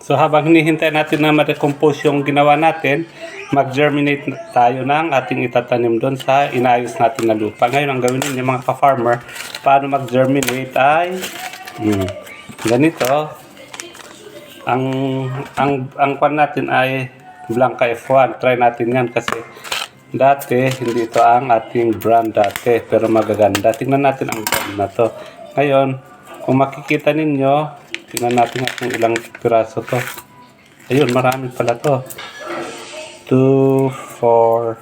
So habang hinihintay natin na ma-decompose yung ginawa natin, mag-germinate tayo ng ating itatanim doon sa inayos natin na lupa. Ngayon ang gawin ninyo mga ka-farmer, paano mag-germinate ay ganito. Ang kwan natin ay Blanca F1. Try natin yan kasi dati hindi ito ang ating brand dati, pero magaganda. Tingnan natin ang brand na to. Ngayon, kung makikita ninyo, tingnan natin kung ilang piraso to. Ayun, marami pala to. 2, 4,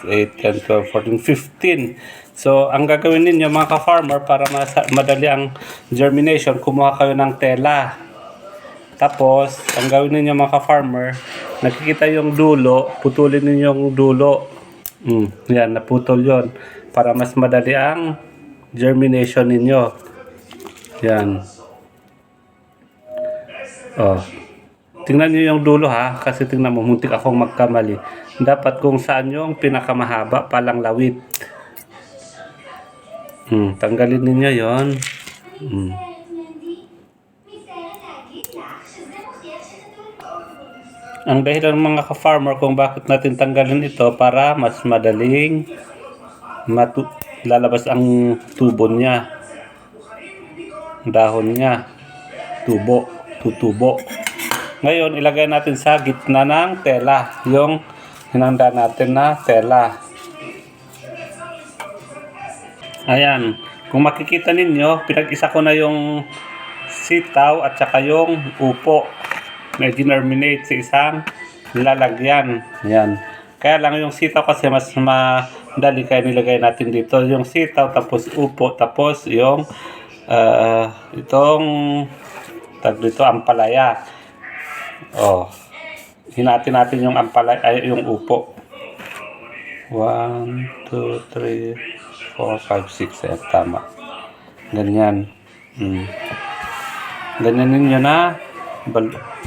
6, 8, 10, 12, 14, 15. So, ang gagawin ninyo mga ka-farmer para madali ang germination, kumuha kayo ng tela. Tapos, ang gawin ninyo mga ka-farmer, nakikita yung dulo, putulin ninyo yung dulo. Yan, naputol yon para mas madali ang germination ninyo. Yan. Oh. Tingnan niyo yung dulo ha, kasi tingnan mo, muntik akong magkamali. Dapat kung saan yung pinakamahaba palang lawit. Tanggalin niyo yon. Ang dahilan ng mga ka-farmer kung bakit natin tanggalin ito para mas madaling lalabas ang tubo niya. Dahon niya. Tutubo. Ngayon, ilagay natin sa gitna ng tela. Yung hinanda natin na tela. Ayan. Kung makikita ninyo, pinag-isa ko na yung sitaw at saka yung upo na germinate sa isang lalagyan. Ayan. Kaya lang yung sitaw kasi mas madali kaya nilagay natin dito. Yung sitaw, tapos upo, tapos yung itong tag dito, ampalaya. Oh. Hinati natin yung ampalaya, ay yung upo. 1, 2, 3, 4, 5, 6. Ayan, tama. Ganyan. Ganyan ninyo na.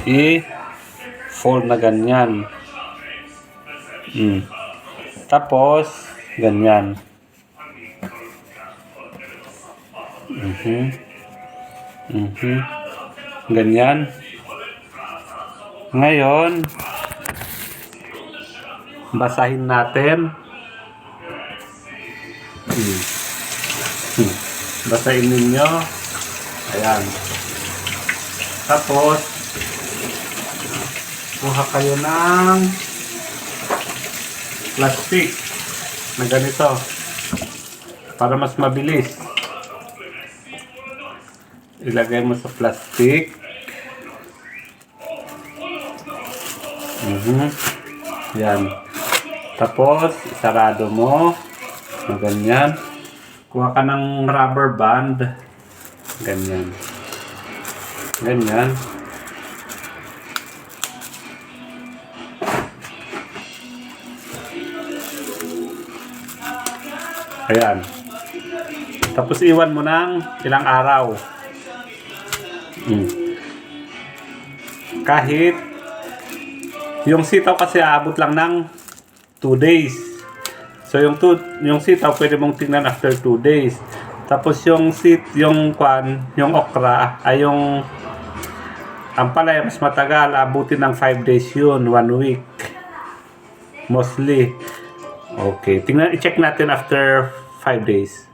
I-fold na ganyan. Tapos, ganyan. Ganyan. Ngayon, basahin natin. Basahin ninyo. Ayan. Tapos, kuha kayo ng plastic na ganito para mas mabilis. Ilagay mo sa plastic. Yan. Tapos, isarado mo na ganyan. Kuha ka ng rubber band. Ganyan. Ganyan. Ayan. Tapos iwan mo ng ilang araw. Kahit yung sitaw kasi aabot lang ng 2 days. So yung sitaw pwede mong tingnan after 2 days. Tapos yung okra ay yung ampalaya mas matagal, abutin ng 5 days yun, 1 week. Mostly. Okay, i-check natin after 5 days.